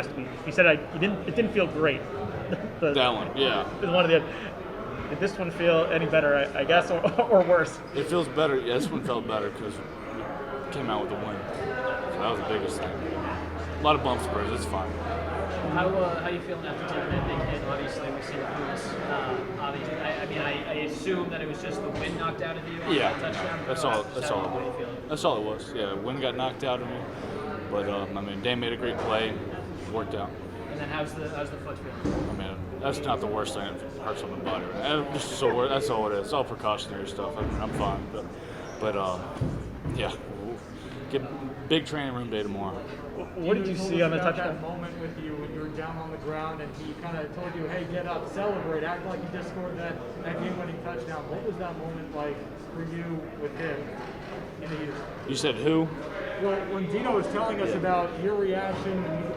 last week. You said it didn't feel great. That one, yeah. One of the. Did this one feel any better, I guess, or worse? It feels better. Yeah, this one felt better because we came out with a win. So that was the biggest thing. A lot of bumps, but it's fine. How you feeling after taking that big hit? Obviously, with Syracuse. Obviously, I assume that it was just the wind knocked out of you. Yeah, That touchdown. that's all. That's all it was. Yeah, wind got knocked out of me, but Dame made a great play. It worked out. And then how's the foot feeling? I mean, that's not the worst thing. It hurts on the body. Just so that's all it is. It's all precautionary stuff. I mean, I'm fine. But yeah, we'll get big training room day tomorrow. What did you see on the touchdown? That moment with you when you were down on the ground and he kind of told you, "Hey, get up, celebrate, act like you just scored that game-winning touchdown." What was that moment like for you with him in the youth? You said who? Well, when Dino was telling us about your reaction and you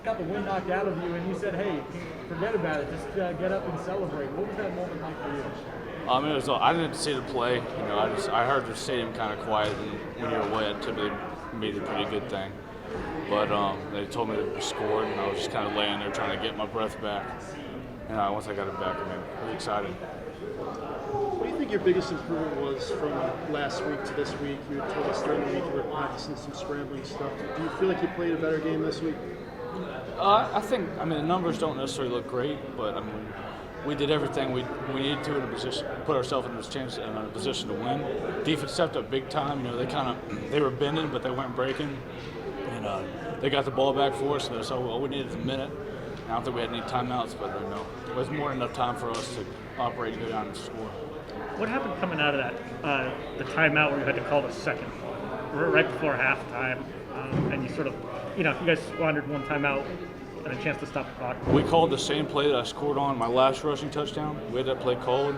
got the wind knocked out of you, and you said, "Hey, forget about it, just get up and celebrate." What was that moment like for you? It was. I didn't see the play. You know, I heard the stadium kind of quiet, and when you're away, it typically made a pretty good thing. But they told me to score, and I was just kind of laying there trying to get my breath back. And once I got it back, really excited. What do you think your biggest improvement was from last week to this week? You told us during the week you were practicing some scrambling stuff. Do you feel like you played a better game this week? I think, the numbers don't necessarily look great, but we did everything we needed to in a position, put ourselves in a position to win. Defense stepped up big time. You know, they were bending, but they weren't breaking, and they got the ball back for us. So all we needed was a minute. I don't think we had any timeouts, but it was more than enough time for us to operate and go down and score. What happened coming out of that, the timeout where you had to call the second, right before halftime, and you sort of, you guys squandered one timeout and a chance to stop the clock? We called the same play that I scored on my last rushing touchdown. We had that play called,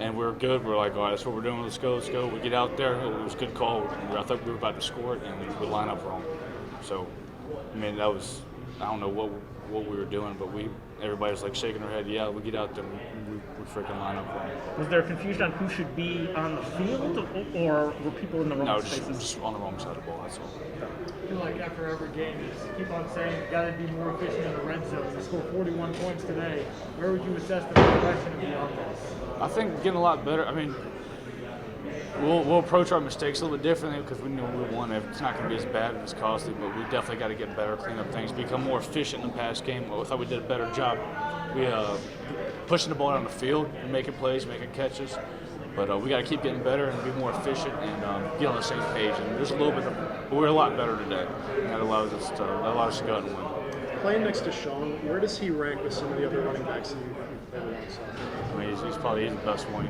and we were good. We're like, all right, that's what we're doing. Let's go. We get out there. It was a good call. I thought we were about to score it, and we line up wrong. So, that was, I don't know what we were doing, but everybody was like shaking their head. Yeah, we get out there, we freaking line up wrong. Was there confusion on who should be on the field, or were people in the wrong spaces? No, just on the wrong side of the ball. That's all. I feel like after every game, you just keep on saying you got to be more efficient in the red zone. You scored 41 points today. Where would you assess the progression of the offense? I think getting a lot better. We'll approach our mistakes a little bit differently because we know we won. It's not going to be as bad and as costly, but we definitely got to get better, clean up things, become more efficient in the pass game. I thought we did a better job. We pushing the ball down the field, making plays, making catches. But we got to keep getting better and be more efficient and get on the same page. And there's a little bit, but we're a lot better today. And that allows us to go out and win. Playing next to Sean, where does he rank with some of the other running backs that you play alongside? He's probably the best one.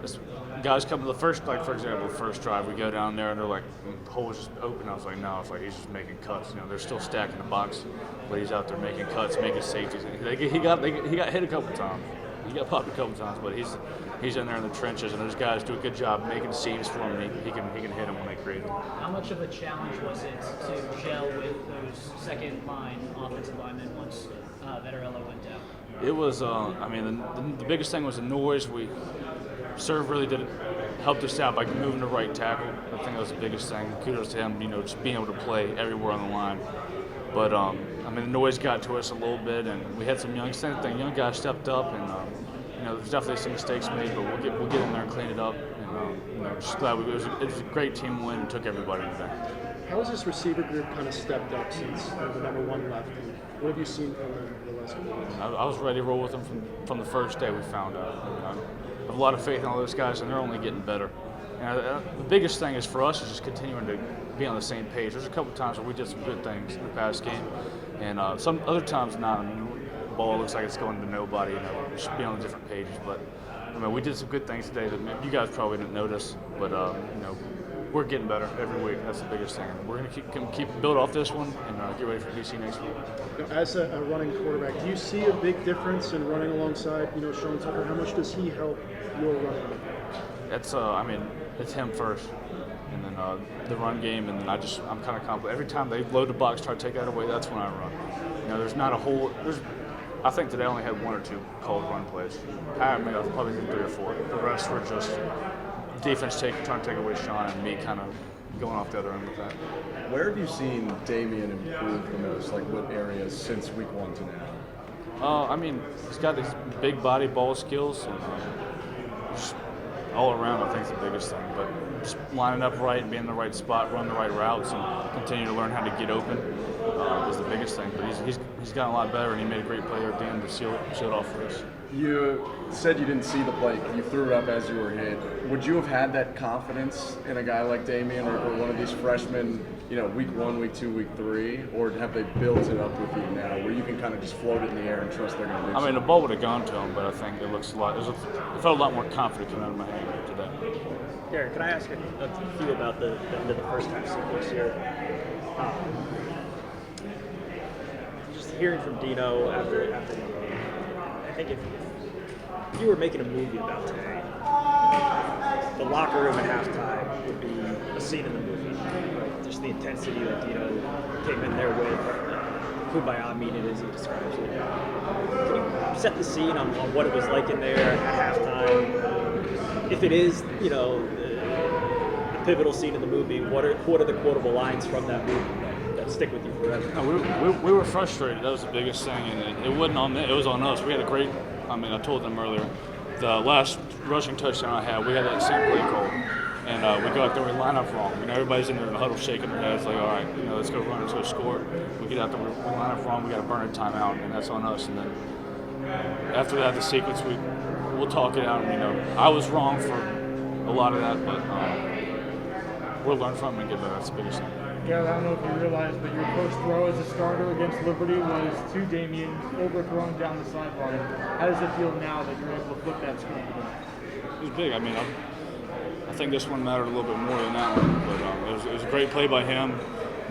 This guys come to the first, like for example, the first drive, we go down there and they're like, the hole is just open. I was like, no, it's like he's just making cuts. They're still stacking the box, but he's out there making cuts, making safeties. He got hit a couple times. He got popped a couple times, but he's in there in the trenches, and those guys do a good job making seams for him. And he can hit them when they create them. How much of a challenge was it to gel with those second line offensive linemen once Vettorello went down? It was, the biggest thing was the noise. Serve really helped us out by moving the right tackle. I think that was the biggest thing. Kudos to him, just being able to play everywhere on the line. But the noise got to us a little bit, and we had some young guys stepped up, and there's definitely some mistakes made, but we'll get in there and clean it up. And just glad it was a great team win and took everybody today. How has this receiver group kind of stepped up since the number one left? And what have you seen from them the last couple of weeks? I was ready to roll with them from the first day we found out. I have a lot of faith in all those guys, and they're only getting better. And the biggest thing is for us is just continuing to be on the same page. There's a couple of times where we did some good things in the past game, and some other times not. The ball looks like it's going to nobody. We should be on different pages. But we did some good things today that you guys probably didn't notice. But we're getting better every week. That's the biggest thing. We're going to keep build off this one and get ready for BC next week. As a running quarterback, do you see a big difference in running alongside Sean Tucker? How much does he help your running? It's him first, and then the run game, and then I'm kind of confident. Every time they load the box, try to take that away, that's when I run. There's not a whole. I think today I only had one or two called run plays. I've probably did 3 or 4. The rest were just defense trying to take away Sean and me kind of going off the other end with that. Where have you seen Damian improve the most? Like what areas since week 1 to now? I mean, he's got these big body ball skills. And, just all around, I think is the biggest thing. But just lining up right and being in the right spot, running the right routes, and continue to learn how to get open is the biggest thing. But he's gotten a lot better, and he made a great play at the end to seal it off for us. You said you didn't see the play. You threw it up as you were hit. Would you have had that confidence in a guy like Damian or one of these freshmen, week 1, week 2, week 3? Or have they built it up with you now where you can kind of just float it in the air and trust they're going to do I mean, the ball would have gone to him, but I think it looks it felt a lot more confident coming out of my hand today. Garrett, can I ask a few about the end of the first half sequence here? Just hearing from Dino after the game, I think if you were making a movie about today, the locker room at halftime would be a scene in the movie. Right? Just the intensity that Dino came in there with, kumbaya meaning as he describes it. Can you set the scene on what it was like in there at halftime? If it is, the pivotal scene in the movie, what are the quotable lines from that movie that stick with you forever? No, we were frustrated. That was the biggest thing, and it wasn't on them. It was on us. We had a great. I told them earlier, the last rushing touchdown I had, we had that same play call, and we go out there, we line up wrong. Everybody's in there in the huddle shaking their heads like, all right, let's go run, let's go score. We get out there, we line up wrong, we got to burn a timeout, and that's on us. And then after that, the sequence, we'll talk it out. And, I was wrong for a lot of that, but we'll learn from it and get better. That's the biggest thing. Garrett, I don't know if you realize, but your first throw as a starter against Liberty was to Damian, overthrown down the sideline. How does it feel now that you're able to flip that screen? It was big. I think this one mattered a little bit more than that one, but it was a great play by him.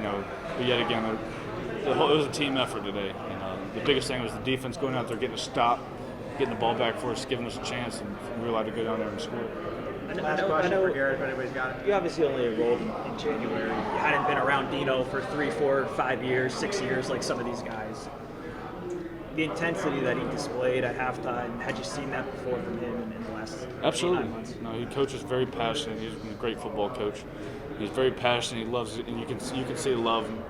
But yet again, it was a team effort today. The biggest thing was the defense going out there, getting a stop, getting the ball back for us, giving us a chance, and we were allowed to go down there and score. Last question for Garrett, if anybody's got it. You obviously only enrolled in January. You hadn't been around Dino for 3, 4, 5 years, 6 years like some of these guys. The intensity that he displayed at halftime, had you seen that before from him in the last 8, 9 months? No, he coaches very passionate. He's a great football coach. He's very passionate. He loves it, and you can see the love, and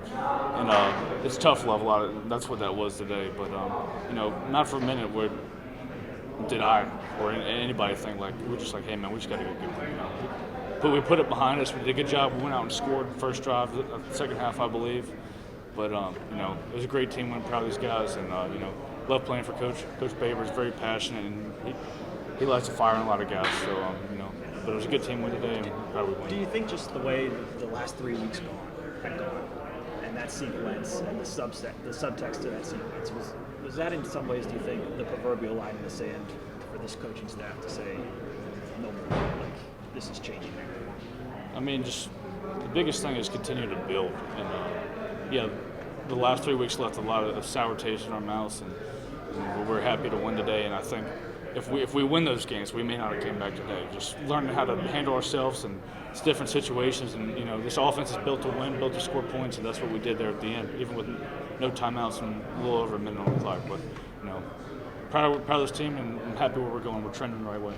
it's tough love. That's what that was today. But not for a minute did I or anybody think we're just like, hey man, we just got to get good. But we put it behind us. We did a good job. We went out and scored first drive, the second half, I believe. But it was a great team. I'm proud of these guys, and love playing for Coach Baber. Is very passionate, and he likes to fire on a lot of guys. So but it was a good team win today, and proud we won. Do you think just the way the last 3 weeks had gone, and that sequence and the subtext to that sequence was that in some ways, do you think, the proverbial line in the sand for this coaching staff to say no more, this is changing? Just the biggest thing is continue to build, and the last 3 weeks left a lot of sour taste in our mouths, and we're happy to win today. And I think if we win those games, we may not have came back today. Just learning how to handle ourselves and it's different situations, and this offense is built to win, built to score points, and that's what we did there at the end, even with no timeouts and a little over a minute on the clock. But proud of this team, and I'm happy where we're going. We're trending the right way.